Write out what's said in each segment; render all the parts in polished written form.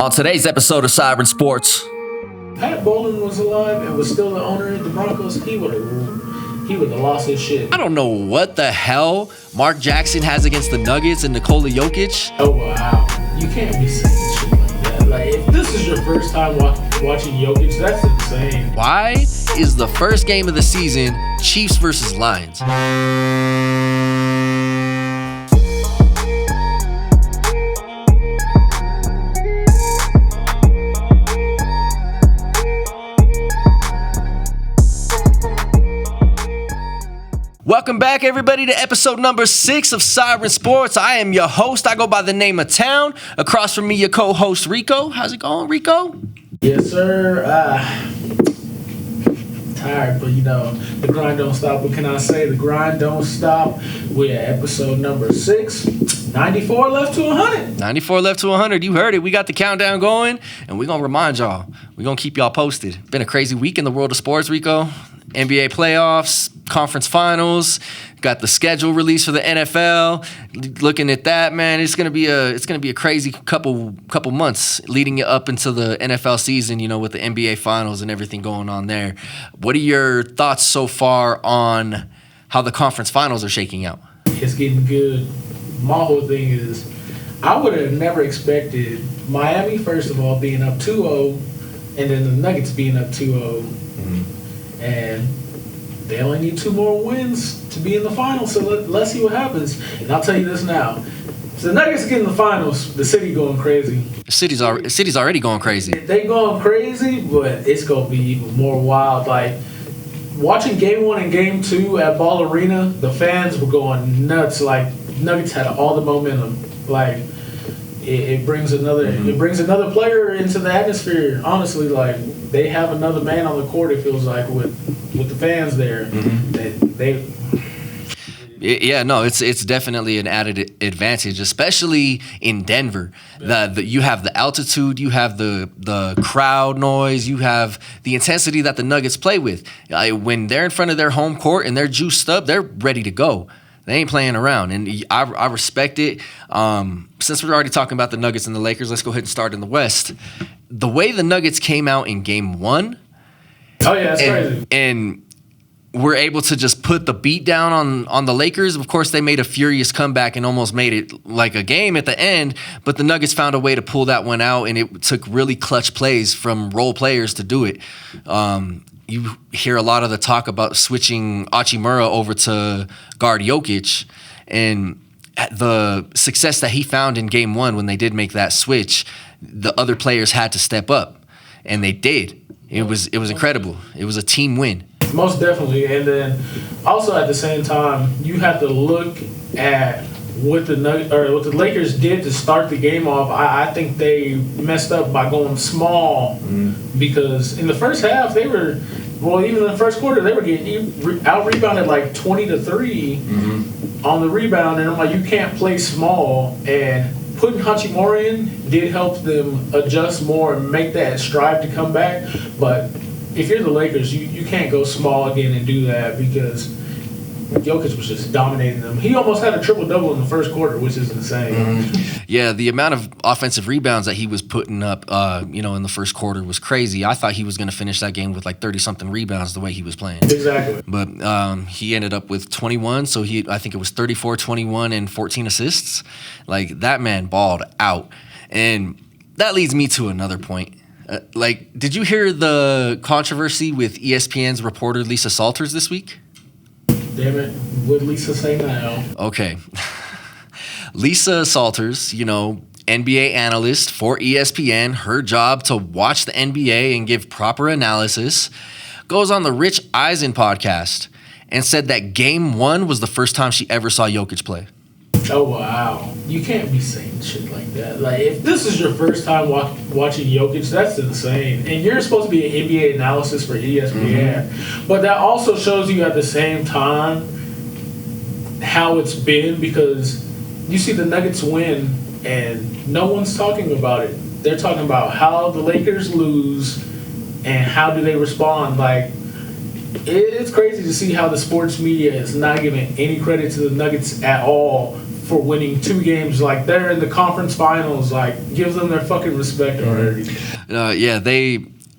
On today's episode of Siren Sports, Pat Bowlen was alive and was still the owner of the Broncos, he would have lost his shit. I don't know what the hell Mark Jackson has against the Nuggets and Nikola Jokic. Oh wow, you can't be saying shit like that. Like if this is your first time watching Jokic, that's insane. Why is the first game of the season Chiefs versus Lions? Welcome back, everybody, to episode number 6 of Siren Sports. I am your host. I go by the name of Town. Across from me, your co-host, Rico. How's it going, Rico? Yes, sir. Tired, but the grind don't stop. What can I say? The grind don't stop. We're at episode number 6. 94 left to 100. 94 left to 100. You heard it. We got the countdown going, and we're going to remind y'all. We're going to keep y'all posted. Been a crazy week in the world of sports, Rico. NBA playoffs, conference finals, got the schedule released for the NFL. Looking at that, man, it's gonna be a crazy couple months leading you up into the NFL season. With the NBA finals and everything going on there. What are your thoughts so far on how the conference finals are shaking out? It's getting good. My whole thing is, I would have never expected Miami, first of all, being up 2-0, and then the Nuggets being up 2-0. And they only need 2 more wins to be in the finals, so let's see what happens. And I'll tell you this now. If the Nuggets get in the finals, the city going crazy. The city's already going crazy. They going crazy, but it's going to be even more wild. Like, watching Game 1 and Game 2 at Ball Arena, the fans were going nuts. Like, Nuggets had all the momentum. Like, it brings another player into the atmosphere. Honestly, like, they have another man on the court, it feels like, with the fans there. It's definitely an added advantage, especially in Denver. You have the altitude, you have the crowd noise, you have the intensity that the Nuggets play with. When they're in front of their home court and they're juiced up, they're ready to go. They ain't playing around, and I respect it. Since we're already talking about the Nuggets and the Lakers, let's go ahead and start in the West. The way the Nuggets came out in Game 1, that's crazy. And we're able to just put the beat down on the Lakers. Of course, they made a furious comeback and almost made it like a game at the end, but the Nuggets found a way to pull that one out, and it took really clutch plays from role players to do it. You hear a lot of the talk about switching Hachimura over to guard Jokic, and the success that he found in Game 1 when they did make that switch, the other players had to step up, and they did. It was incredible. It was a team win. Most definitely, and then also at the same time, you have to look at what the Lakers did to start the game off. I think they messed up by going small because in the first half even in the first quarter they were getting out rebounded like 20-3 on the rebound, and I'm like, you can't play small. And putting Hachimura in did help them adjust more and make that strive to come back. But if you're the Lakers, you can't go small again and do that because Jokic was just dominating them. He almost had a triple-double in the first quarter, which is insane. Yeah, the amount of offensive rebounds that he was putting up, in the first quarter was crazy. I thought he was going to finish that game with like 30-something rebounds the way he was playing. Exactly. But he ended up with 21, so I think it was 34, 21, and 14 assists. Like, that man balled out. And that leads me to another point. Did you hear the controversy with ESPN's reporter Lisa Salters this week? Damn it, what Lisa say now? Okay. Lisa Salters, NBA analyst for ESPN, her job to watch the NBA and give proper analysis, goes on the Rich Eisen podcast and said that Game 1 was the first time she ever saw Jokic play. Oh, wow. You can't be saying shit like that. Like, if this is your first time watching Jokic, that's insane. And you're supposed to be an NBA analysis for ESPN. But that also shows you at the same time how it's been, because you see the Nuggets win and no one's talking about it. They're talking about how the Lakers lose and how do they respond. Like, it's crazy to see how the sports media is not giving any credit to the Nuggets at all for winning 2 games. Like, they're in the conference finals. Like, give them their fucking respect already.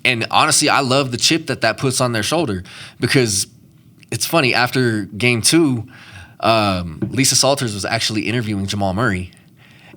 And honestly, I love the chip that puts on their shoulder, because it's funny, after game 2, Lisa Salters was actually interviewing Jamal Murray.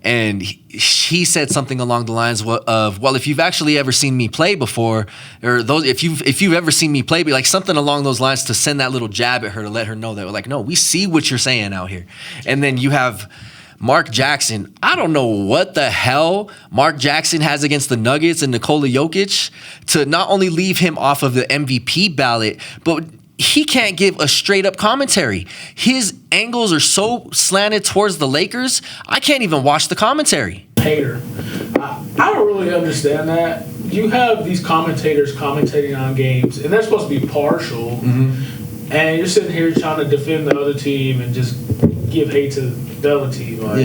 And he said something along the lines of, well, if you've actually ever seen me play before, or if you've ever seen me play, like something along those lines, to send that little jab at her to let her know that, like, no, we see what you're saying out here. And then you have Mark Jackson. I don't know what the hell Mark Jackson has against the Nuggets and Nikola Jokic to not only leave him off of the MVP ballot, but he can't give a straight up commentary. His angles are so slanted towards the Lakers, I can't even watch the commentary. Hater. I don't really understand that. You have these commentators commentating on games, and they're supposed to be partial, and you're sitting here trying to defend the other team and just give hate to the other team. Like,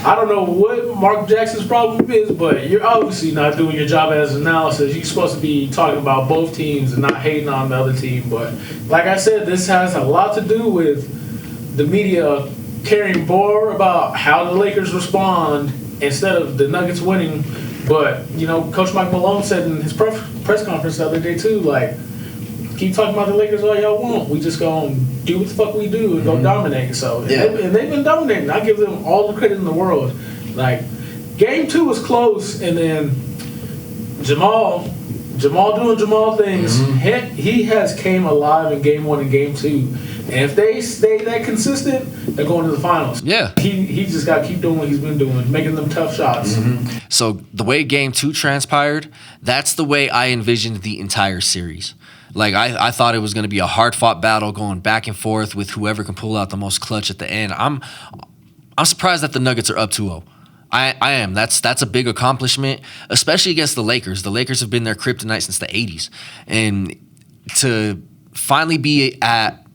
I don't know what Mark Jackson's problem is, but you're obviously not doing your job as analysis. You're supposed to be talking about both teams and not hating on the other team. But like I said, this has a lot to do with the media caring more about how the Lakers respond instead of the Nuggets winning. But, you know, Coach Mike Malone said in his press conference the other day too, like, keep talking about the Lakers all y'all want. We just gonna do what the fuck we do and go dominate. So and they've been dominating. I give them all the credit in the world. Like, game 2 was close, and then Jamal doing Jamal things. He has came alive in game 1 and game 2. And if they stay that consistent, they're going to the finals. Yeah. He just got to keep doing what he's been doing, making them tough shots. So the way game 2 transpired, that's the way I envisioned the entire series. Like, I thought it was going to be a hard-fought battle going back and forth with whoever can pull out the most clutch at the end. I'm surprised that the Nuggets are up 2-0. I am. That's a big accomplishment, especially against the Lakers. The Lakers have been their kryptonite since the 80s. And to finally be at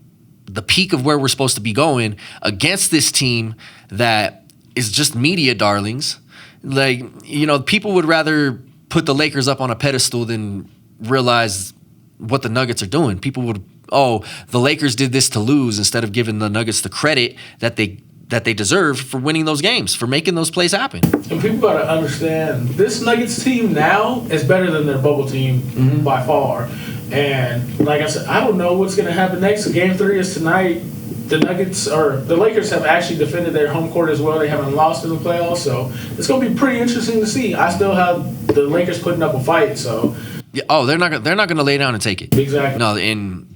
the peak of where we're supposed to be going against this team that is just media darlings, like, you know, people would rather put the Lakers up on a pedestal than realize what the Nuggets are doing. People would, the Lakers did this to lose, instead of giving the Nuggets the credit that they deserve for winning those games, for making those plays happen. And people got to understand, this Nuggets team now is better than their bubble team by far. And like I said, I don't know what's going to happen next. Game 3 is tonight. The Lakers have actually defended their home court as well. They haven't lost in the playoffs, so it's going to be pretty interesting to see. I still have the Lakers putting up a fight, so. Yeah, they're not going to lay down and take it. Exactly. No, and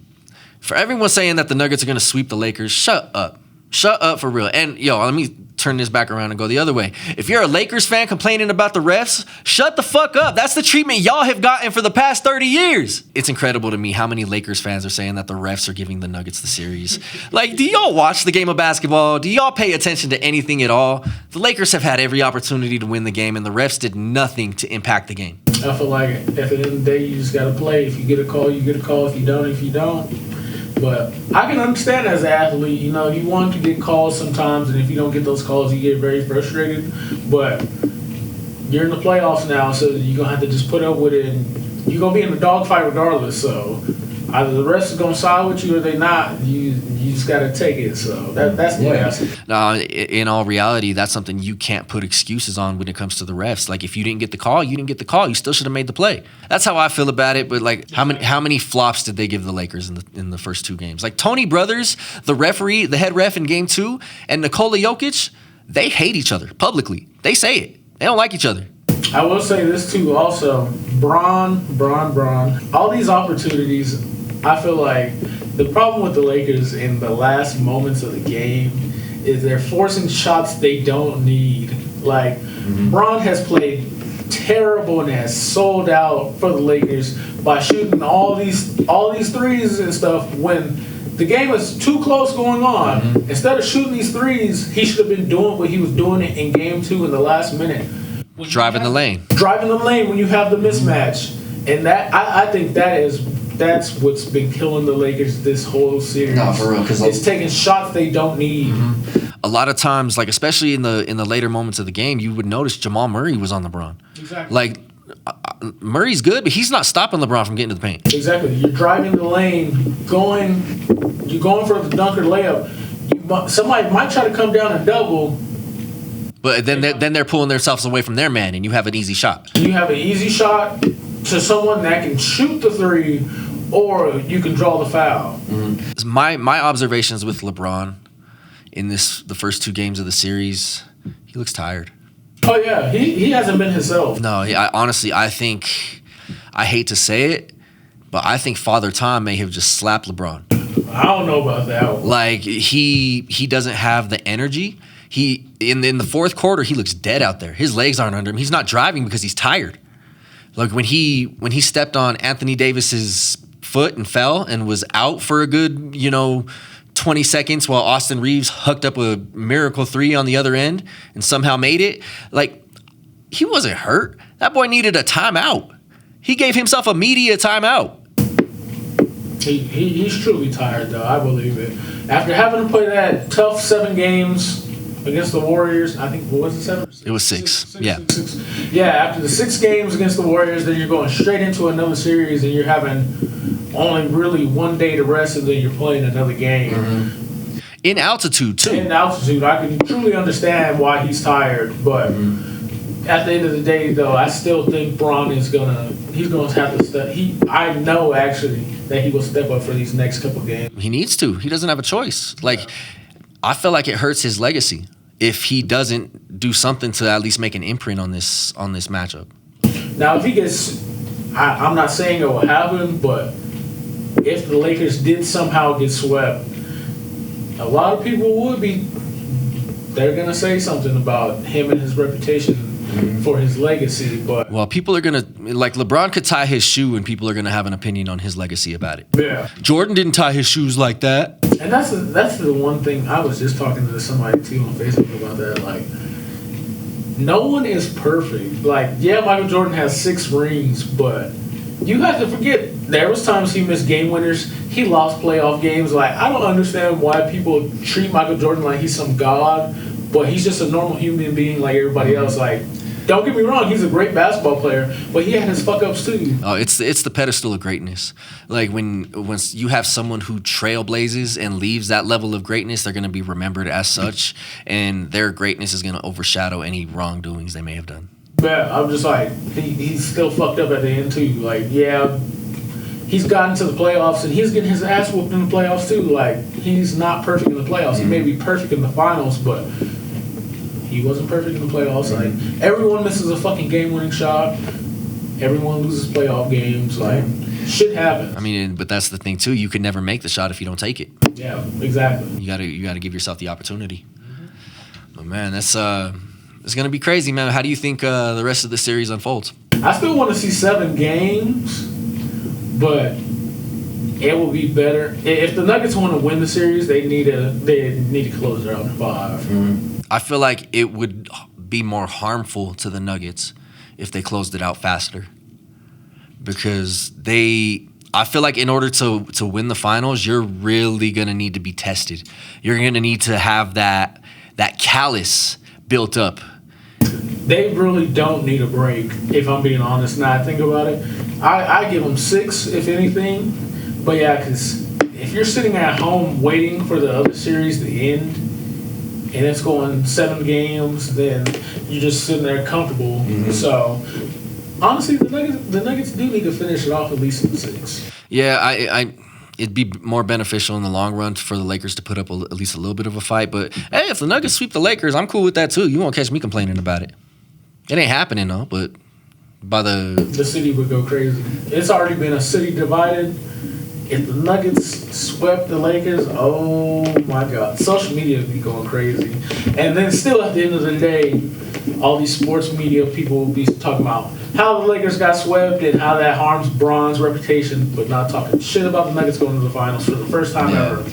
for everyone saying that the Nuggets are going to sweep the Lakers, shut up. Shut up for real. And, let me turn this back around and go the other way. If you're a Lakers fan complaining about the refs, shut the fuck up. That's the treatment y'all have gotten for the past 30 years. It's incredible to me how many Lakers fans are saying that the refs are giving the Nuggets the series. Like, do y'all watch the game of basketball? Do y'all pay attention to anything at all? The Lakers have had every opportunity to win the game, and the refs did nothing to impact the game. I feel like at the end of the day, you just got to play. If you get a call, you get a call. If you don't, you don't. But I can understand as an athlete, you want to get calls sometimes, and if you don't get those calls, you get very frustrated. But you're in the playoffs now, so you're going to have to just put up with it, and you're going to be in a dogfight regardless. So either the rest is going to side with you or they not. You just got to take it. So that's the way I see it. No, in all reality, that's something you can't put excuses on when it comes to the refs. Like, if you didn't get the call, you didn't get the call. You still should have made the play. That's how I feel about it. But like, how many flops did they give the Lakers in the first 2 games? Like, Tony Brothers, the referee, the head ref in game 2, and Nikola Jokic, they hate each other publicly. They say it. They don't like each other. I will say this too also. Bron. All these opportunities, I feel like the problem with the Lakers in the last moments of the game is they're forcing shots they don't need. Like, Bron has played terrible and has sold out for the Lakers by shooting all these threes and stuff when the game is too close going on. Instead of shooting these threes, he should have been doing what he was doing in game 2 in the last minute. Driving the lane when you have the mismatch. And that I think that's what's been killing the Lakers this whole series. No, for real, because it's taking shots they don't need. A lot of times, like, especially in the later moments of the game, you would notice Jamal Murray was on LeBron. Exactly. Like, Murray's good, but he's not stopping LeBron from getting to the paint. Exactly. You're driving the lane, you're going for the dunk or layup. Somebody might try to come down and double, But then they're pulling themselves away from their man, and you have an easy shot. You have an easy shot to someone that can shoot the three, or you can draw the foul. Mm-hmm. My observations with LeBron in the first 2 games of the series, he looks tired. Oh yeah, he hasn't been himself. No, honestly, I think, I hate to say it, but I think Father Time may have just slapped LeBron. I don't know about that. Like he doesn't have the energy. He in the fourth quarter, he looks dead out there. His legs aren't under him. He's not driving because he's tired. Like when he stepped on Anthony Davis's foot and fell and was out for a good 20 seconds while Austin Reeves hooked up a miracle 3 on the other end and somehow made it. Like, he wasn't hurt. That boy needed a timeout. He gave himself a media timeout. He's truly tired, though. I believe it. After having to play that tough 7 games against the Warriors, I think, what was it, 7? It was 6. Yeah. Six. Yeah, after the 6 games against the Warriors, then you're going straight into another series and you're having only really 1 day to rest and then you're playing another game. Mm-hmm. In altitude, too. In altitude. I can truly understand why he's tired, but at the end of the day, though, I still think Bron is going to have to step. I know, actually, that he will step up for these next couple games. He needs to. He doesn't have a choice. Like, I feel like it hurts his legacy if he doesn't do something to at least make an imprint on this matchup. Now, if he gets, I'm not saying it will happen, but if the Lakers did somehow get swept, a lot of people they're going to say something about him and his reputation for his legacy. But well, people are going to, like, LeBron could tie his shoe and people are going to have an opinion on his legacy about it. Yeah. Jordan didn't tie his shoes like that. And that's the one thing. I was just talking to somebody too on Facebook about that. Like, no one is perfect. Like, yeah, Michael Jordan has 6 rings, but you have to forget there was times he missed game winners. He lost playoff games. Like, I don't understand why people treat Michael Jordan like he's some god, but he's just a normal human being like everybody else. Like, don't get me wrong, he's a great basketball player, but he had his fuck-ups too. Oh, it's the pedestal of greatness. Like, once you have someone who trailblazes and leaves that level of greatness, they're going to be remembered as such, and their greatness is going to overshadow any wrongdoings they may have done. But I'm just like, he's still fucked up at the end too. Like, yeah, he's gotten to the playoffs, and he's getting his ass whooped in the playoffs too. Like, he's not perfect in the playoffs. He may be perfect in the finals, but he wasn't perfect in the playoffs. Like, everyone misses a fucking game-winning shot. Everyone loses playoff games. Like, shit happens. I mean, but that's the thing too. You can never make the shot if you don't take it. Yeah, exactly. You gotta give yourself the opportunity. But man, that's it's gonna be crazy, man. How do you think the rest of the series unfolds? I still want to see 7 games, but it will be better if the Nuggets want to win the series. They need to close it out in 5. I feel like it would be more harmful to the Nuggets if they closed it out faster, because I feel like in order to win the finals, you're really gonna need to be tested. You're gonna need to have that callus built up. They really don't need a break, if I'm being honest. Now I think about it, I give them 6 if anything. But yeah, because if you're sitting at home waiting for the other series to end, and it's going 7 games, then you're just sitting there comfortable. So, honestly, the Nuggets do need to finish it off at least in 6. Yeah, it'd be more beneficial in the long run for the Lakers to put up at least a little bit of a fight. But, hey, if the Nuggets sweep the Lakers, I'm cool with that, too. You won't catch me complaining about it. It ain't happening, though, but by the city would go crazy. It's already been a city divided. If the Nuggets swept the Lakers, oh my God, social media would be going crazy. And then still at the end of the day, all these sports media people will be talking about how the Lakers got swept and how that harms Bron's reputation, but not talking shit about the Nuggets going to the finals for the first time ever.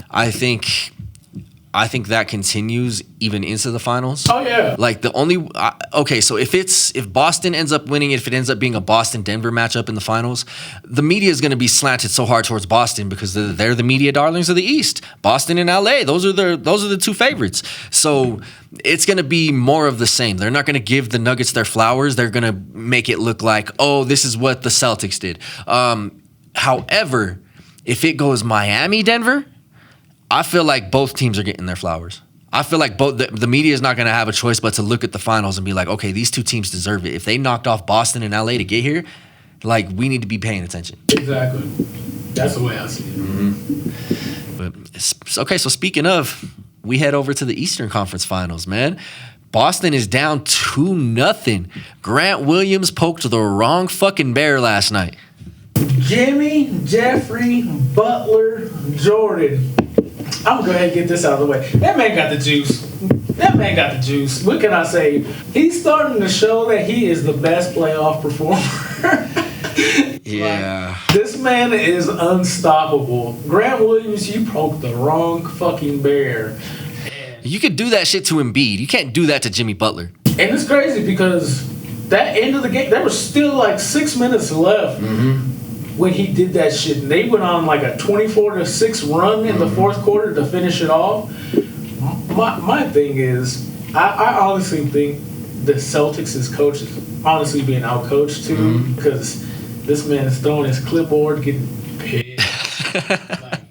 I think that continues even into the finals. Oh yeah. Like so if Boston ends up winning, if it ends up being a Boston-Denver matchup in the finals, the media is going to be slanted so hard towards Boston because they're the media darlings of the East. Boston and LA, those are the 2 favorites. So it's going to be more of the same. They're not going to give the Nuggets their flowers. They're going to make it look like, oh, this is what the Celtics did. However, if it goes Miami-Denver, I feel like both teams are getting their flowers. I feel like both the media is not going to have a choice but to look at the finals and be like, okay, these two teams deserve it. If they knocked off Boston and LA to get here, like, we need to be paying attention. Exactly. That's the way I see it. Mm-hmm. But okay, so speaking of, we head over to the Eastern Conference Finals, man. Boston is down 2-0. Grant Williams poked the wrong fucking bear last night. Jimmy, Jeffrey, Butler, Jordan. I'm going to go ahead and get this out of the way. That man got the juice. What can I say? He's starting to show that he is the best playoff performer. Yeah. Like, this man is unstoppable. Grant Williams, you poked the wrong fucking bear. You could do that shit to Embiid. You can't do that to Jimmy Butler. And it's crazy because that end of the game, there was still like 6 minutes left when he did that shit. And they went on like a 24-6 run in the fourth quarter to finish it off. My thing is, I honestly think the Celtics' coach is honestly being outcoached too, because this man is throwing his clipboard, getting pissed. Like,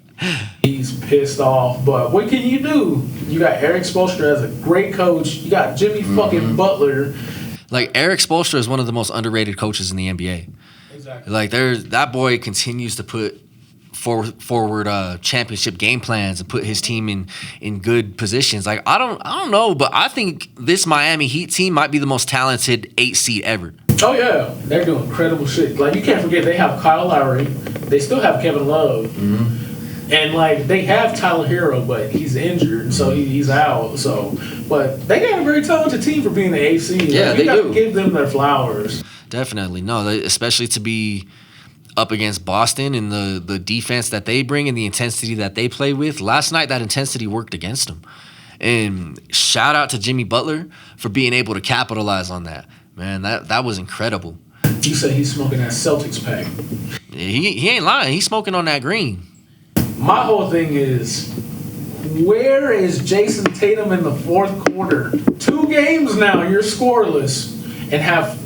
he's pissed off. But what can you do? You got Eric Spoelstra as a great coach. You got Jimmy fucking Butler. Like, Eric Spoelstra is one of the most underrated coaches in the NBA. Exactly. Like, that boy continues to put forward championship game plans and put his team in good positions. Like, I don't know, but I think this Miami Heat team might be the most talented 8 seed ever. Oh yeah, they're doing incredible shit. Like, you can't forget they have Kyle Lowry. They still have Kevin Love. And, like, they have Tyler Hero, but he's injured, so he's out. So, but they got a very talented team for being the 8 seed. Yeah, like, they you got do. to give them their flowers. Definitely. No, especially to be up against Boston and the defense that they bring and the intensity that they play with. Last night, that intensity worked against them. And shout out to Jimmy Butler for being able to capitalize on that. Man, that was incredible. You say he's smoking that Celtics pack. He ain't lying. He's smoking on that green. My whole thing is, where is Jason Tatum in the fourth quarter? 2 games now, you're scoreless and have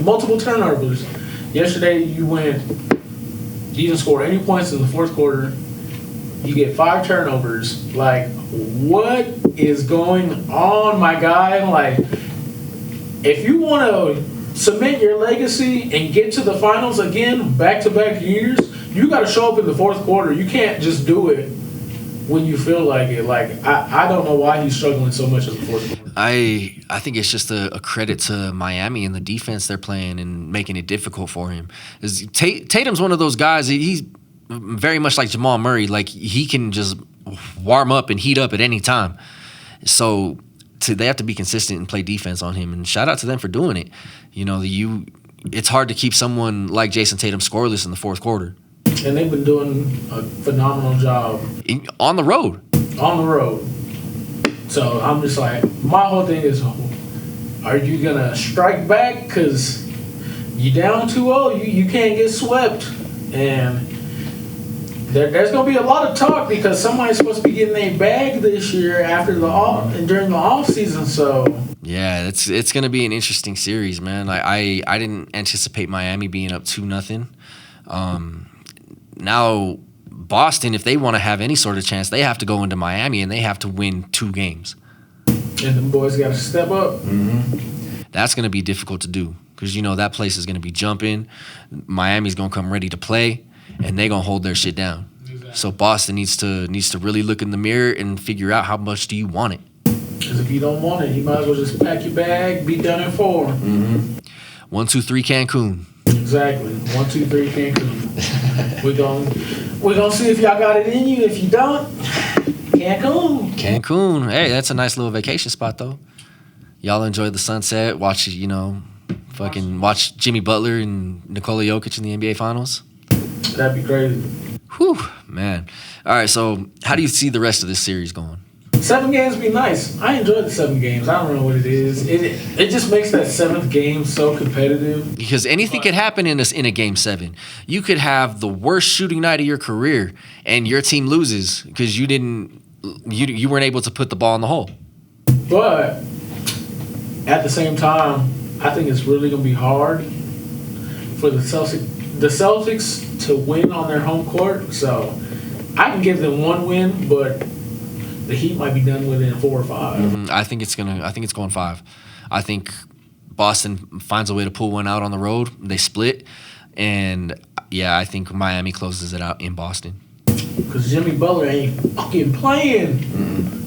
multiple turnovers. Yesterday, you didn't score any points in the fourth quarter. You get 5 turnovers. Like, what is going on, my guy? Like, if you want to cement your legacy and get to the finals again, back-to-back years, you got to show up in the fourth quarter. You can't just do it when you feel like it. Like, I don't know why he's struggling so much in the fourth quarter. I think it's just a credit to Miami and the defense they're playing and making it difficult for him. Tatum's one of those guys, he's very much like Jamal Murray. Like, he can just warm up and heat up at any time. So they have to be consistent and play defense on him. And shout out to them for doing it. You know, it's hard to keep someone like Jason Tatum scoreless in the fourth quarter. And they've been doing a phenomenal job. On the road. On the road. So I'm just like, my whole thing is, are you going to strike back? Because you down 2-0, you can't get swept. And there's going to be a lot of talk because somebody's supposed to be getting a bag this year during the off season. So yeah, it's going to be an interesting series, man. I didn't anticipate Miami being up 2-0. Now, Boston, if they want to have any sort of chance, they have to go into Miami and they have to win 2 games. And them boys got to step up. That's going to be difficult to do because, you know, that place is going to be jumping. Miami's going to come ready to play, and they're going to hold their shit down. Exactly. So Boston needs to really look in the mirror and figure out how much do you want it. Because if you don't want it, you might as well just pack your bag, be done in 4. 1, 2, 3 Cancun. Exactly. 1, 2, 3 Cancun. We're gonna see if y'all got it in you. If you don't, Cancun. Hey, that's a nice little vacation spot though. Y'all enjoy the sunset. Watch Jimmy Butler and Nikola Jokic in the NBA Finals. That'd be crazy. Whew, man. All right, so how do you see the rest of this series going? 7 games be nice. I enjoy the 7 games. I don't know what it is. It just makes that 7th game so competitive. Because anything could happen in a game 7. You could have the worst shooting night of your career, and your team loses because you weren't able to put the ball in the hole. But at the same time, I think it's really gonna be hard for the Celtics to win on their home court. So I can give them 1 win, but the Heat might be done with it in 4 or 5. I think it's going 5. I think Boston finds a way to pull one out on the road. They split, and yeah, I think Miami closes it out in Boston. Because Jimmy Butler ain't fucking playing.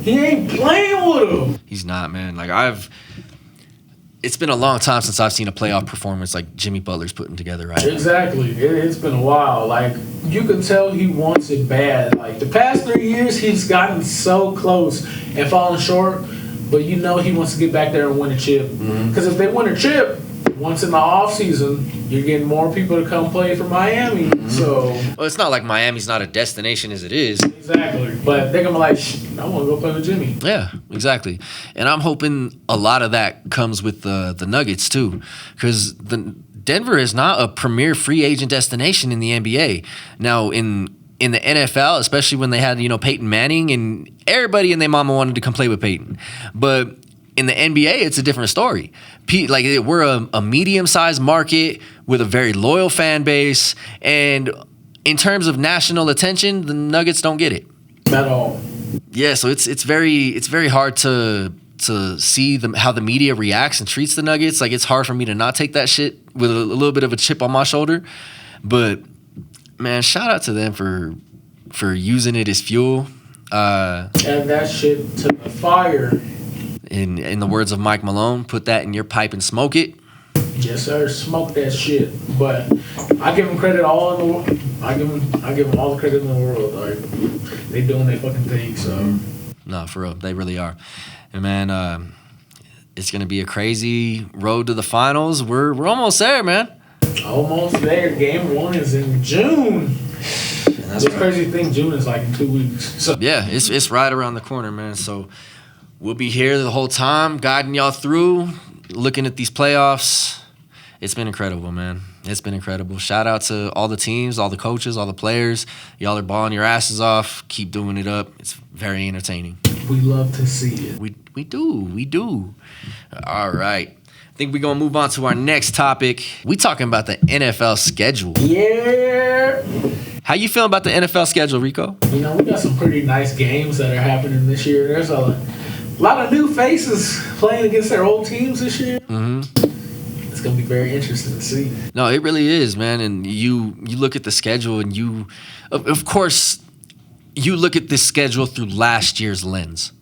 He ain't playing with him. He's not, man. It's been a long time since I've seen a playoff performance like Jimmy Butler's putting together right now. Exactly. It's been a while. You can tell he wants it bad. The past 3 years, he's gotten so close and fallen short, but he wants to get back there and win a chip. Because if they win a chip, once in the offseason, you're getting more people to come play for Miami. So, well, it's not like Miami's not a destination as it is. Exactly. But they're going to be like, I want to go play with Jimmy. Yeah, exactly. And I'm hoping a lot of that comes with the Nuggets, too. Because Denver is not a premier free agent destination in the NBA. Now, in the NFL, especially when they had, Peyton Manning, and everybody and their mama wanted to come play with Peyton. But in the NBA, it's a different story. We're a medium-sized market with a very loyal fan base, and in terms of national attention, the Nuggets don't get it at all. Yeah, so it's very hard to see how the media reacts and treats the Nuggets. It's hard for me to not take that shit with a little bit of a chip on my shoulder. But man, shout out to them for using it as fuel. And that shit to the fire. In the words of Mike Malone, put that in your pipe and smoke it. Yes, sir. Smoke that shit. But I give them credit all in the world. I give them all the credit in the world. They doing their fucking thing. So. No, for real, they really are. And man, it's gonna be a crazy road to the finals. We're almost there, man. Almost there. Game 1 is in June. That's the crazy thing. June is in 2 weeks. So. Yeah, it's right around the corner, man. So. We'll be here the whole time, guiding y'all through, looking at these playoffs. It's been incredible, man. It's been incredible. Shout out to all the teams, all the coaches, all the players. Y'all are balling your asses off. Keep doing it up. It's very entertaining. We love to see it. We do. All right. I think we're going to move on to our next topic. We talking about the NFL schedule. Yeah. How you feeling about the NFL schedule, Rico? We got some pretty nice games that are happening this year. There's a lot of new faces playing against their old teams this year. It's going to be very interesting to see. No, it really is, man. And you look at the schedule and you, of course, you look at this schedule through last year's lens,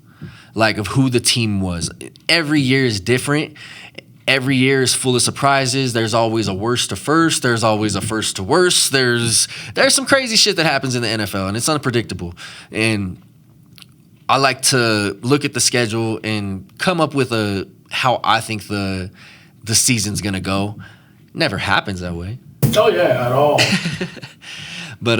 of who the team was. Every year is different. Every year is full of surprises. There's always a worst to first. There's always a first to worst. There's some crazy shit that happens in the NFL, and it's unpredictable. And I like to look at the schedule and come up with how I think the season's gonna go. Never happens that way. Oh yeah, at all. But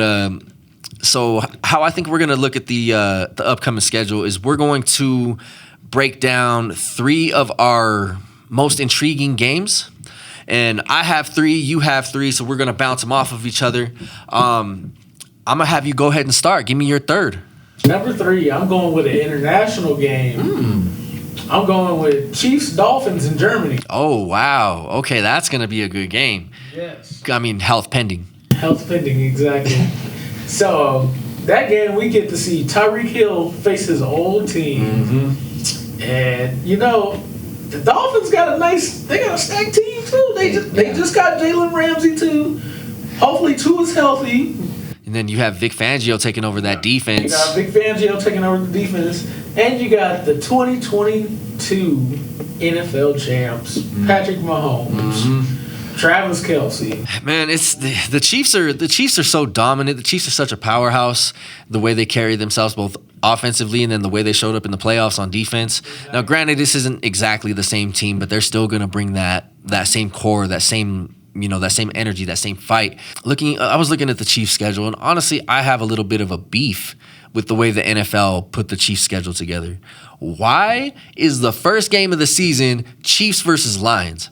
so how I think we're gonna look at the upcoming schedule is we're going to break down 3 of our most intriguing games. And I have 3, you have 3, so we're gonna bounce them off of each other. I'm gonna have you go ahead and start. Give me your third. Number 3, I'm going with an international game. I'm going with Chiefs-Dolphins in Germany. Oh, wow. Okay, that's going to be a good game. Yes. I mean, health pending. Health pending, exactly. So, that game, we get to see Tyreek Hill face his old team. And, the Dolphins got a stacked team, too. They just got Jalen Ramsey, too. Hopefully, Tua's healthy. And then you have Vic Fangio taking over that defense. You got Vic Fangio taking over the defense. And you got the 2022 NFL champs, Patrick Mahomes, Travis Kelce. Man, it's the Chiefs are so dominant. The Chiefs are such a powerhouse. The way they carry themselves both offensively and then the way they showed up in the playoffs on defense. Exactly. Now, granted, this isn't exactly the same team, but they're still going to bring that same core, that same energy, that same fight. I was looking at the Chiefs schedule, and honestly, I have a little bit of a beef with the way the NFL put the Chiefs schedule together. Why is the first game of the season Chiefs versus Lions?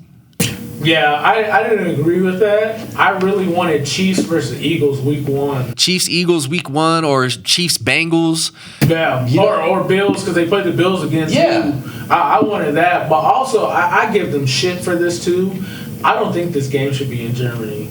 Yeah, I didn't agree with that. I really wanted Chiefs versus Eagles week 1. Chiefs-Eagles week 1 or Chiefs-Bengals. Yeah, or Bills because they played the Bills against you. I wanted that. But also, I give them shit for this too. I don't think this game should be in Germany.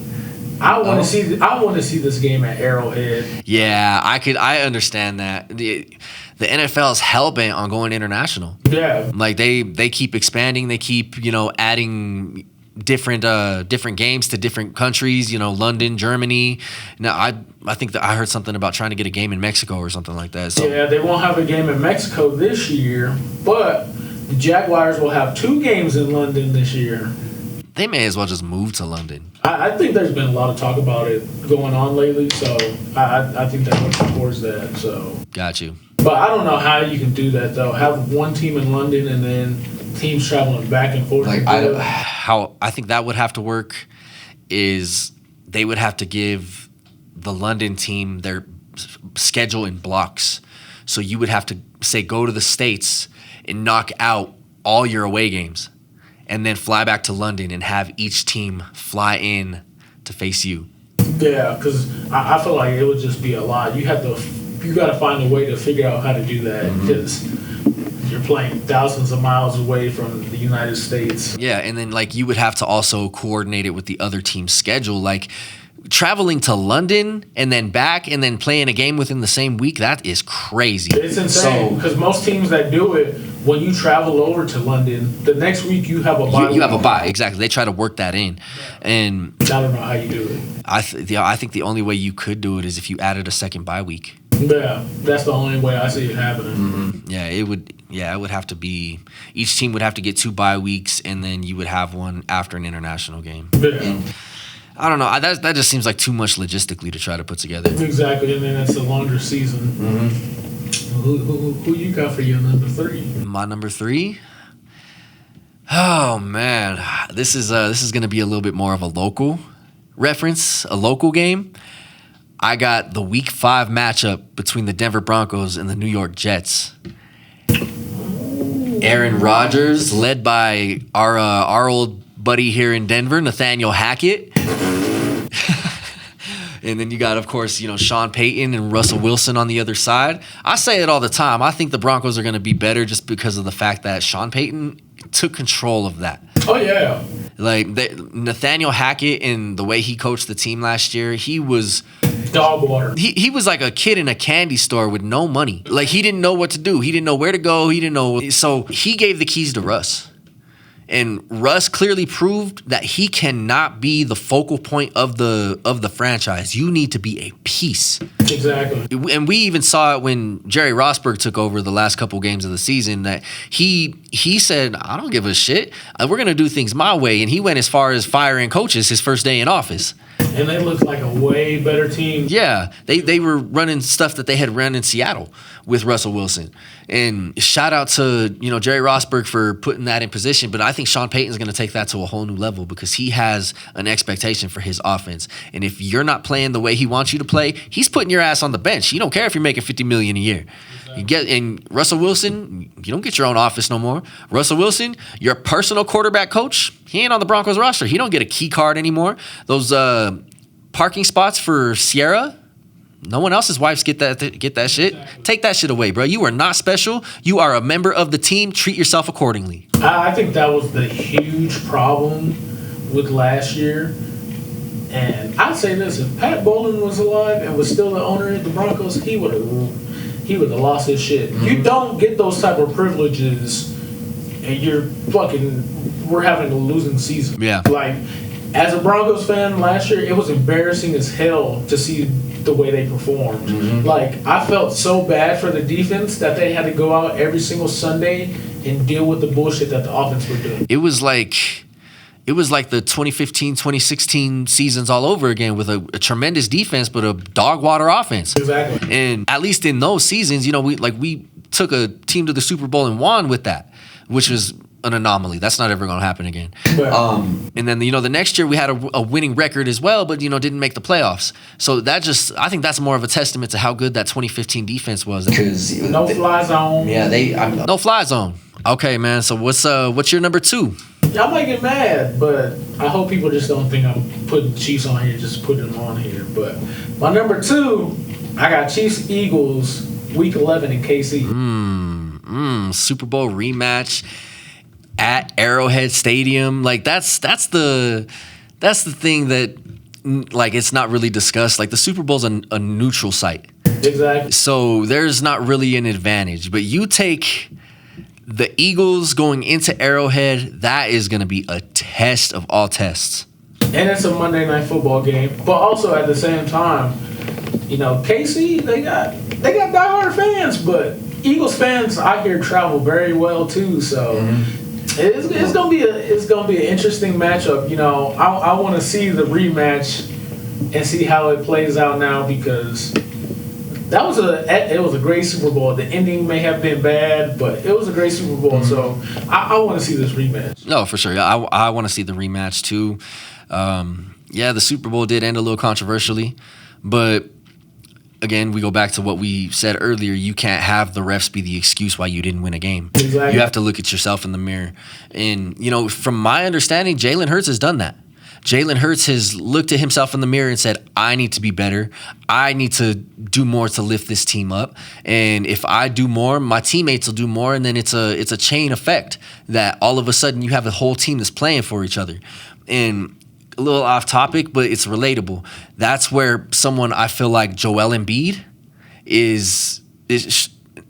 I want to see this game at Arrowhead. Yeah, I understand that. The NFL is hell-bent on going international. Yeah. Like they keep expanding, they keep, adding different games to different countries, London, Germany. Now I think that I heard something about trying to get a game in Mexico or something like that. So yeah, they won't have a game in Mexico this year, but the Jaguars will have 2 games in London this year. They may as well just move to London. I think there's been a lot of talk about it going on lately, so I think that looks towards that. So Got you. But I don't know how you can do that though. Have one team in London and then teams traveling back and forth. How I think that would have to work is they would have to give the London team their schedule in blocks. So you would have to say go to the States and knock out all your away games, and then fly back to London and have each team fly in to face you. Yeah, because I feel like it would just be a lot. You got to find a way to figure out how to do that because you're playing thousands of miles away from the United States. Yeah, and then you would have to also coordinate it with the other team's schedule. Like traveling to London and then back and then playing a game within the same week, that is crazy. It's insane because most teams that do it, when you travel over to London, the next week you have a bye. You have a bye, exactly. They try to work that in. And I don't know how you do it. I think the only way you could do it is if you added a second bye week. Yeah, that's the only way I see it happening. Mm-hmm. Yeah, it would have to be, each team would have to get 2 bye weeks, and then you would have one after an international game. Yeah. And I don't know. That just seems like too much logistically to try to put together. Exactly, and then it's a longer season. Mm-hmm. Who you got for your number 3? My number 3? Oh man, this is going to be a little bit more of a local reference, a local game. I got the Week 5 matchup between the Denver Broncos and the New York Jets. Aaron Rodgers, led by our old buddy here in Denver, Nathaniel Hackett. And then you got, of course, Sean Payton and Russell Wilson on the other side. I say it all the time. I think the Broncos are going to be better just because of the fact that Sean Payton took control of that. Oh, yeah. Nathaniel Hackett and the way he coached the team last year, he was dog water. He was like a kid in a candy store with no money. Like, he didn't know what to do. He didn't know where to go. He didn't know. So he gave the keys to Russ. And Russ clearly proved that he cannot be the focal point of the franchise. You need to be a piece. Exactly. And we even saw it when Jerry Rosberg took over the last couple games of the season that he said, I don't give a shit. We're going to do things my way. And he went as far as firing coaches his first day in office. And they looked like a way better team. Yeah, they were running stuff that they had run in Seattle with Russell Wilson. And shout out to Jerry Rosberg for putting that in position. But I think Sean Payton's going to take that to a whole new level because he has an expectation for his offense. And if you're not playing the way he wants you to play, he's putting your ass on the bench. He don't care if you're making $50 million a year. And Russell Wilson, you don't get your own office no more. Russell Wilson, your personal quarterback coach, he ain't on the Broncos roster. He don't get a key card anymore. Those parking spots for Sierra, no one else's wives get that shit. Exactly. Take that shit away, bro. You are not special. You are a member of the team. Treat yourself accordingly. I think that was the huge problem with last year. And I'd say this: if Pat Bowlen was alive and was still the owner of the Broncos, he would have lost his shit. Mm-hmm. You don't get those type of privileges, and we're having a losing season. Yeah. Like, as a Broncos fan last year, it was embarrassing as hell to see the way they performed. Mm-hmm. Like, I felt so bad for the defense that they had to go out every single Sunday and deal with the bullshit that the offense were doing. It was like the 2015, 2016 seasons all over again with a tremendous defense, but a dog water offense. Exactly. And at least in those seasons, we took a team to the Super Bowl and won with that, which was an anomaly. That's not ever going to happen again. And then, the next year we had a winning record as well, but, didn't make the playoffs. So I think that's more of a testament to how good that 2015 defense was. Because no fly zone. Yeah, no fly zone. Okay, man. So what's your number 2? Y'all might get mad, but I hope people just don't think I'm putting Chiefs on here, just putting them on here. But my number 2, I got Chiefs Eagles Week 11 in KC. Super Bowl rematch at Arrowhead Stadium. Like that's the thing that like it's not really discussed. Like the Super Bowl's a neutral site. Exactly. So there's not really an advantage. But you take the Eagles going into Arrowhead, that is going to be a test of all tests. And it's a Monday Night Football game. But also at the same time, you know, KC, they got diehard fans, but Eagles fans I hear travel very well too. So it's gonna be an interesting matchup. You know, I want to see the rematch and see how it plays out now, because it was a great Super Bowl. The ending may have been bad, but it was a great Super Bowl. So I want to see this rematch. No, for sure. I want to see the rematch too. The Super Bowl did end a little controversially, but again, we go back to what we said earlier. You can't have the refs be the excuse why you didn't win a game. Exactly. You have to look at yourself in the mirror. And, you know, from my understanding, Jalen Hurts has done that. Jalen Hurts has looked at himself in the mirror and said, I need to be better. I need to do more to lift this team up. And if I do more, my teammates will do more. And then it's a chain effect that all of a sudden you have a whole team that's playing for each other. And a little off topic, but it's relatable. That's where someone I feel like Joel Embiid is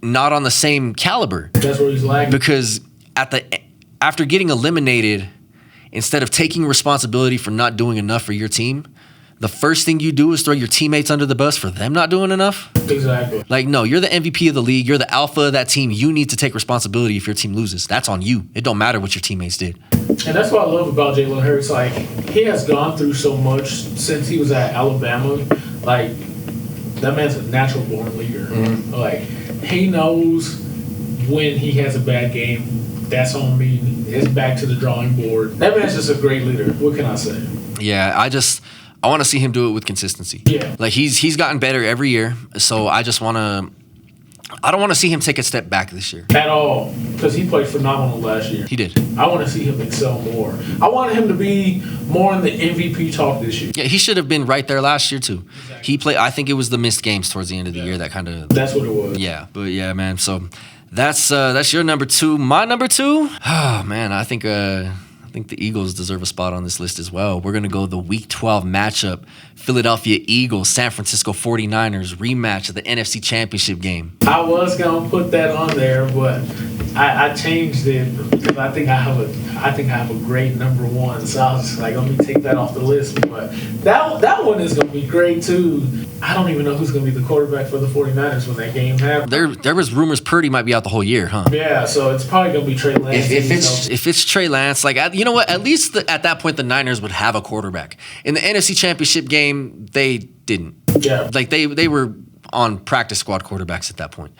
not on the same caliber. That's where he's lagging. Because after getting eliminated, instead of taking responsibility for not doing enough for your team, the first thing you do is throw your teammates under the bus for them not doing enough. Exactly. Like, no, you're the MVP of the league. You're the alpha of that team. You need to take responsibility if your team loses. That's on you. It don't matter what your teammates did. And that's what I love about Jalen Hurts. Like, he has gone through so much since he was at Alabama. Like, that man's a natural born leader. Mm-hmm. Like, he knows when he has a bad game, that's on me. It's back to the drawing board. That man's just a great leader. What can I say? Yeah, I want to see him do it with consistency. Yeah. Like, he's gotten better every year. So I don't want to see him take a step back this year. At all. Because he played phenomenal last year. He did. I want to see him excel more. I want him to be more in the MVP talk this year. Yeah, he should have been right there last year too. Exactly. He played. I think it was the missed games towards the end of the year that kind of. That's what it was. Yeah, but yeah, man. So that's your number two. My number two. Oh man, I think the Eagles deserve a spot on this list as well. We're going to go the Week 12 matchup. Philadelphia Eagles, San Francisco 49ers rematch of the NFC Championship game. I was going to put that on there, but I changed it because I think I have a great number one. So I was just like, let me take that off the list. But that one is going to be great too. I don't even know who's going to be the quarterback for the 49ers when that game happens. There was rumors Purdy might be out the whole year, huh? Yeah, so it's probably going to be Trey Lance. If it's Trey Lance, like, you know what? At least at that point, the Niners would have a quarterback. In the NFC Championship game, they didn't. Yeah. Like, they were on practice squad quarterbacks at that point.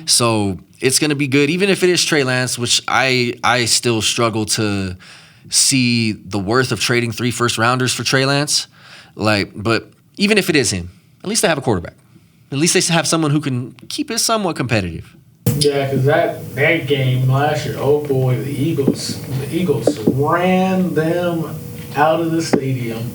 So it's going to be good, even if it is Trey Lance, which I still struggle to see the worth of trading 3 first-rounders for Trey Lance. Like, but even if it is him, at least they have a quarterback. At least they have someone who can keep it somewhat competitive. Yeah, because that game last year, oh boy, the Eagles ran them out of the stadium.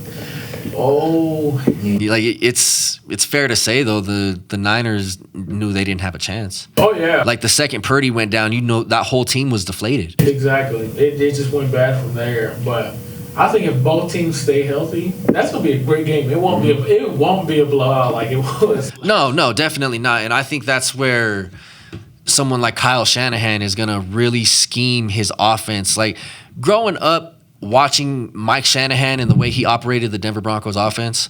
Oh, like it's fair to say though the Niners knew they didn't have a chance. Oh yeah. Like the second Purdy went down, you know that whole team was deflated. Exactly. It just went bad from there. But I think if both teams stay healthy, that's gonna be a great game. It won't be a blowout like it was. No, definitely not. And I think that's where someone like Kyle Shanahan is gonna really scheme his offense. Like growing up, watching Mike Shanahan and the way he operated the Denver Broncos offense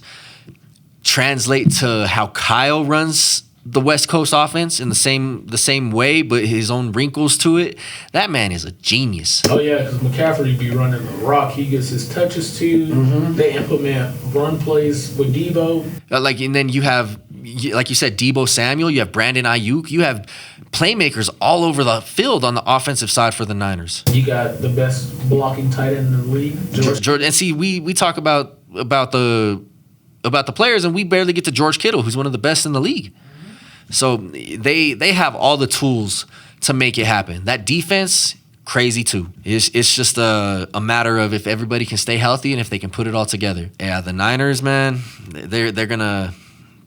translate to how Kyle runs the West Coast offense in the same way, but his own wrinkles to it. That man is a genius. Oh yeah, because McCaffrey be running the rock. He gets his touches too. Mm-hmm. They implement run plays with Debo. And then you have, like you said, Debo Samuel. You have Brandon Ayuk. You have playmakers all over the field on the offensive side for the Niners. You got the best blocking tight end in the league, George. And see, we talk about the players, and we barely get to George Kittle, who's one of the best in the league. So they have all the tools to make it happen. That defense, crazy too. It's just a matter of if everybody can stay healthy and if they can put it all together. Yeah, the Niners, man, they're gonna.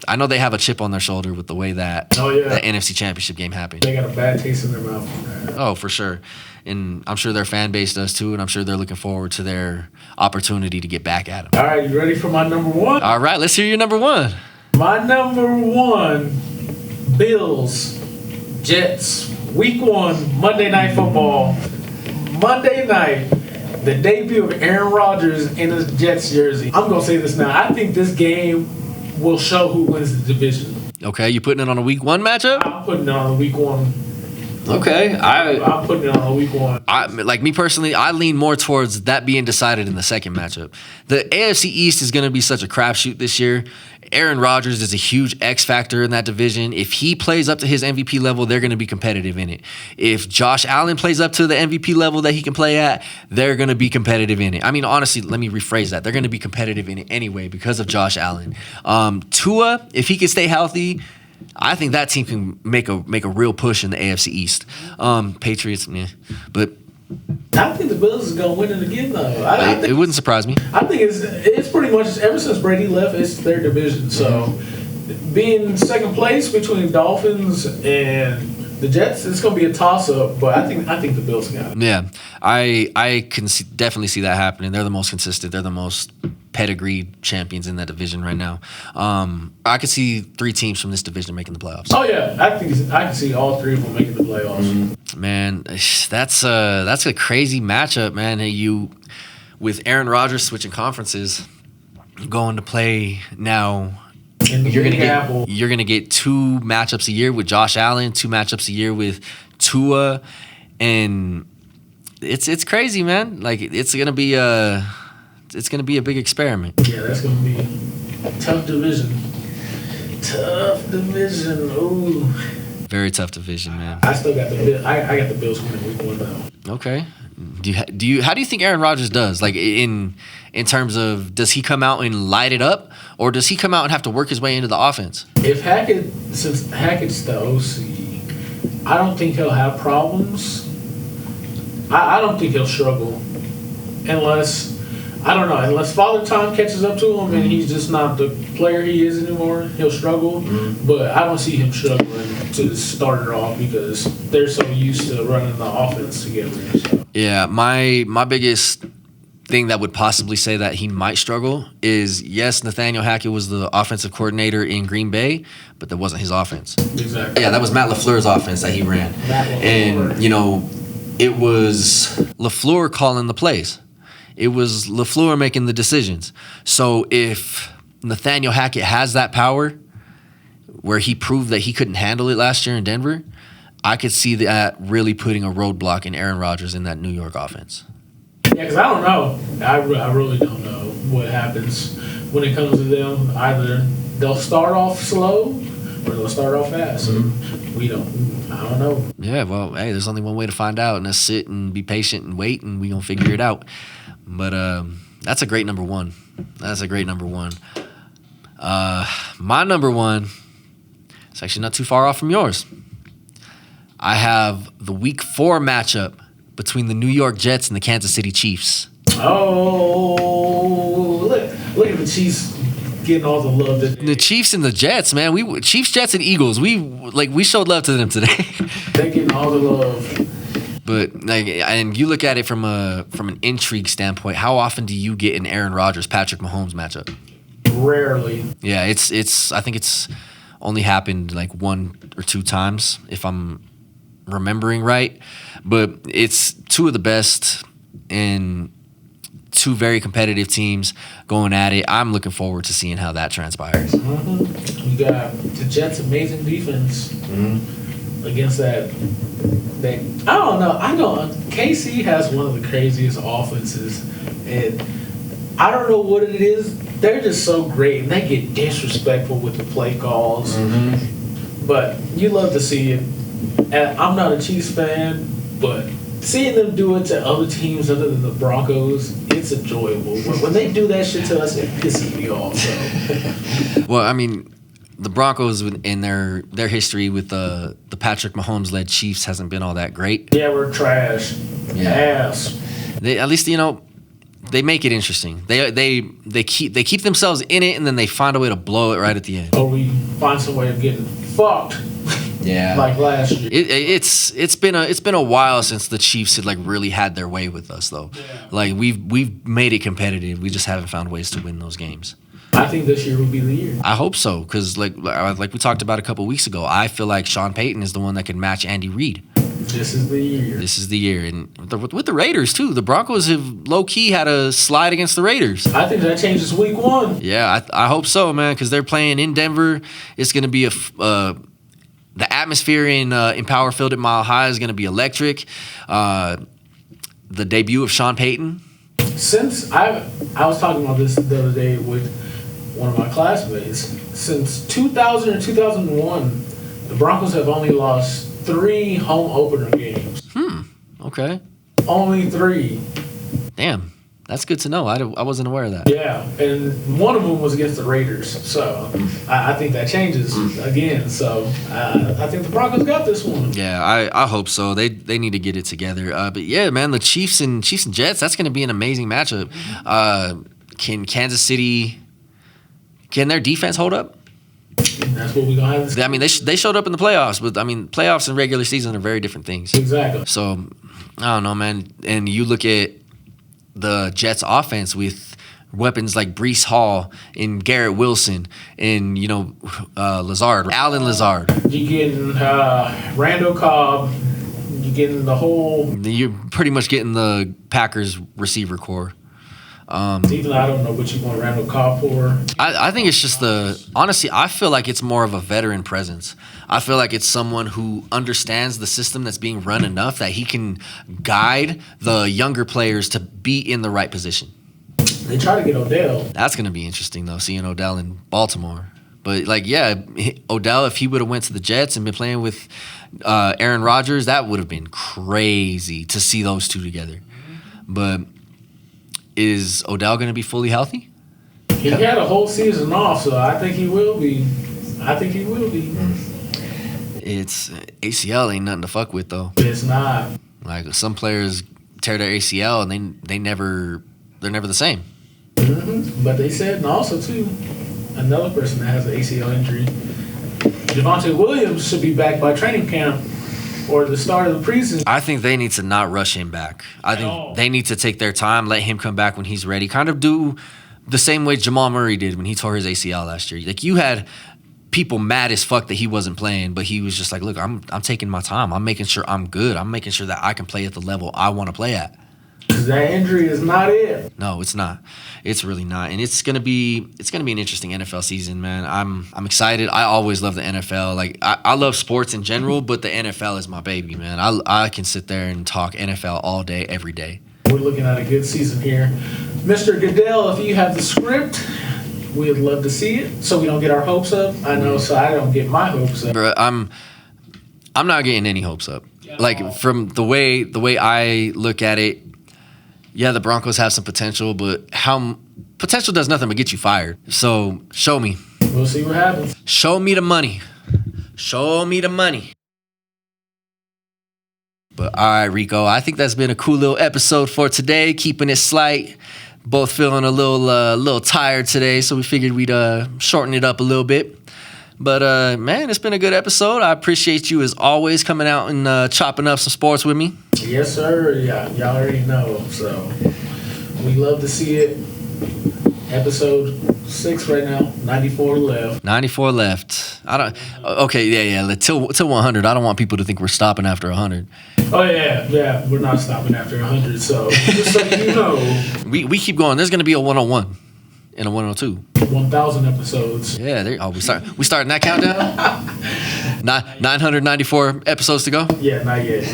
I know they have a chip on their shoulder with the way that that NFC Championship game happened. They got a bad taste in their mouth from that. Oh, for sure. and I'm sure their fan base does too, and I'm sure they're looking forward to their opportunity to get back at them. All right, you ready for my number one? All right, let's hear your number one. My number one, Bills, Jets, Week 1, Monday Night Football. Monday night, the debut of Aaron Rodgers in his Jets jersey. I'm going to say this now. I think this game will show who wins the division. Okay, you putting it on a Week 1 matchup? I'm putting it on a Week 1. Okay, I'm putting it on a Week 1. Like me personally, I lean more towards that being decided in the second matchup. The AFC East is going to be such a crapshoot this year. Aaron Rodgers is a huge X factor in that division. If he plays up to his MVP level, they're going to be competitive in it. If Josh Allen plays up to the MVP level that he can play at, they're going to be competitive in it. I mean, honestly, let me rephrase that. They're going to be competitive in it anyway because of Josh Allen. Tua, if he can stay healthy, I think that team can make a real push in the AFC East. Patriots, but I think the Bills is going to win it again, though. It wouldn't surprise me. I think it's pretty much, ever since Brady left, it's their division. So being second place between Dolphins and the Jets, it's going to be a toss-up, but I think the Bills got it. Yeah, I can definitely see that happening. They're the most consistent. They're the most pedigreed champions in that division right now. I could see 3 teams from this division making the playoffs. Oh yeah, I can see all 3 of them making the playoffs. Man, that's a crazy matchup, man. You with Aaron Rodgers switching conferences, going to play now. You're gonna get 2 matchups a year with Josh Allen, 2 matchups a year with Tua, and it's crazy, man. Like it's gonna be a big experiment. Yeah, that's gonna be a tough division. Ooh. Very tough division, man. I still got the Bills. I got the Bills winning Week 1 now. Okay. How do you think Aaron Rodgers does? Like in terms of, does he come out and light it up, or does he come out and have to work his way into the offense? Since Hackett's the OC, I don't think he'll have problems. I don't think he'll struggle unless Father Time catches up to him and he's just not the player he is anymore. He'll struggle, but I don't see him struggling to start it off because they're so used to running the offense together. So. Yeah, my biggest thing that would possibly say that he might struggle is, yes, Nathaniel Hackett was the offensive coordinator in Green Bay, but that wasn't his offense. Exactly. Yeah, that was Matt LaFleur's offense that he ran. And, it was LaFleur calling the plays. It was LaFleur making the decisions. So if Nathaniel Hackett has that power where he proved that he couldn't handle it last year in Denver, I could see that really putting a roadblock in Aaron Rodgers in that New York offense. Yeah, because I don't know. I really don't know what happens when it comes to them. Either they'll start off slow or they'll start off fast. I don't know. Yeah, well, hey, there's only one way to find out, and that's sit and be patient and wait, and we're going to figure it out. But that's a great number one. My number one is actually not too far off from yours. I have the Week 4 matchup between the New York Jets and the Kansas City Chiefs. Oh, look at the Chiefs getting all the love. The Chiefs and the Jets, man. Chiefs, Jets, and Eagles. We showed love to them today. They're getting all the love. But and you look at it from an intrigue standpoint. How often do you get an Aaron Rodgers, Patrick Mahomes matchup? Rarely. Yeah, it's. I think it's only happened like 1 or 2 times, if I'm remembering right. But it's 2 of the best and 2 very competitive teams going at it. I'm looking forward to seeing how that transpires. Mm-hmm. You got the Jets' amazing defense against that. I don't know. KC has one of the craziest offenses, and I don't know what it is. They're just so great, and they get disrespectful with the play calls. Mm-hmm. But you love to see it. And I'm not a Chiefs fan, but seeing them do it to other teams other than the Broncos, it's enjoyable. When they do that shit to us, it pisses me off. So. Well, I mean, the Broncos in their history with the Patrick Mahomes-led Chiefs hasn't been all that great. Yeah, we're trash. Yeah. Ass. At least, they make it interesting. They keep themselves in it, and then they find a way to blow it right at the end. Or we find some way of getting fucked. Yeah, like last year. It's been a while since the Chiefs had like really had their way with us though. Yeah. Like we've made it competitive. We just haven't found ways to win those games. I think this year will be the year. I hope so, because like we talked about a couple weeks ago, I feel like Sean Payton is the one that can match Andy Reid. This is the year. This is the year, and with the Raiders too. The Broncos have low key had a slide against the Raiders. I think that changes week 1. Yeah, I hope so, man, because they're playing in Denver. It's going to be the atmosphere in Power Field at Mile High is going to be electric. The debut of Sean Payton. Since I was talking about this the other day with one of my classmates. Since 2000 or 2001, the Broncos have only lost 3 home opener games. Okay. Only 3. Damn. That's good to know. I wasn't aware of that. Yeah, and one of them was against the Raiders. So I think that changes again. So I think the Broncos got this one. Yeah, I hope so. They need to get it together. But yeah, man, the Chiefs and Jets, that's going to be an amazing matchup. Can Kansas City, can their defense hold up? That's what we're going to have to see. I mean, they showed up in the playoffs, but I mean, playoffs and regular season are very different things. Exactly. So, I don't know, man. And you look at the Jets offense with weapons like Breece Hall and Garrett Wilson and, Lazard, Alan Lazard. You're getting Randall Cobb. You're getting the whole... You're pretty much getting the Packers receiver core. Even I don't know what you want Randall Cobb for. I think it's just honestly, I feel like it's more of a veteran presence. I feel like it's someone who understands the system that's being run enough that he can guide the younger players to be in the right position. They try to get Odell. That's going to be interesting, though, seeing Odell in Baltimore. But, Odell, if he would have went to the Jets and been playing with Aaron Rodgers, that would have been crazy to see those two together. But is Odell going to be fully healthy? He had a whole season off, so I think he will be. It's ACL ain't nothing to fuck with, though. It's not. Like, some players tear their ACL and they're never the same. Mm-hmm. But they said, and also too, another person that has an ACL injury, Javonte Williams should be back by training camp or the start of the preseason. I think they need to not rush him back. I think they need to take their time, let him come back when he's ready. Kind of do the same way Jamal Murray did when he tore his ACL last year. Like, you had people mad as fuck that he wasn't playing, but he was just like, look, I'm taking my time. I'm making sure I'm good. I'm making sure that I can play at the level I want to play at. That injury is not it. No, it's not. It's really not. And it's gonna be an interesting NFL season, man. I'm excited. I always love the NFL. Like, I love sports in general, but the NFL is my baby, man. I can sit there and talk NFL all day, every day. We're looking at a good season here. Mr. Goodell, if you have the script, we'd love to see it so we don't get our hopes up. I know, so I don't get my hopes up. Bro, I'm not getting any hopes up. Like, from the way I look at it, yeah, the Broncos have some potential, but potential does nothing but get you fired. So, show me. We'll see what happens. Show me the money. Show me the money. But, all right, Rico, I think that's been a cool little episode for today, keeping it slight. Both feeling a little tired today, so we figured we'd shorten it up a little bit. But, man, it's been a good episode. I appreciate you, as always, coming out and chopping up some sports with me. Yes, sir. Yeah, y'all already know. So we love to see it. Episode 6 right now. 94 left. 94 left. Okay, yeah. Till 100. I don't want people to think we're stopping after 100. Oh yeah. We're not stopping after 100. So just so you know, we keep going. There's gonna be a 101 and a 102. 1,000 episodes. Yeah. We starting that countdown. 994 episodes to go? Yeah, not yet.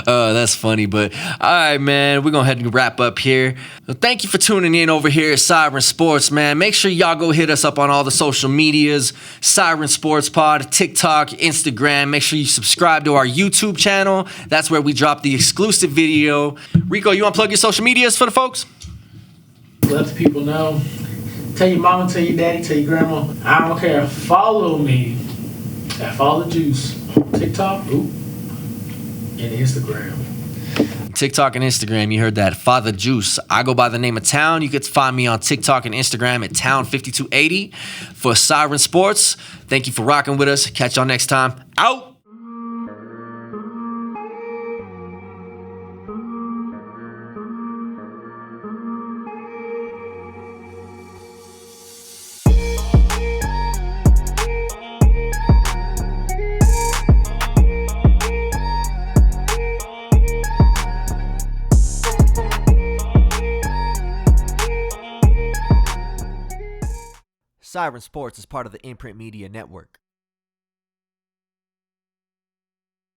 That's funny, but all right, man, we're going to head and wrap up here. So thank you for tuning in over here at Siren Sports, man. Make sure y'all go hit us up on all the social medias, Siren Sports Pod, TikTok, Instagram. Make sure you subscribe to our YouTube channel. That's where we drop the exclusive video. Rico, you want to plug your social medias for the folks? Let the people know. Tell your mama, tell your daddy, tell your grandma. I don't care. Follow me at Follow the Juice on TikTok and Instagram. TikTok and Instagram. You heard that. Father Juice. I go by the name of Town. You can find me on TikTok and Instagram at Town5280. For Siren Sports, thank you for rocking with us. Catch y'all next time. Out. Siren Sports is part of the Imprint Media Network.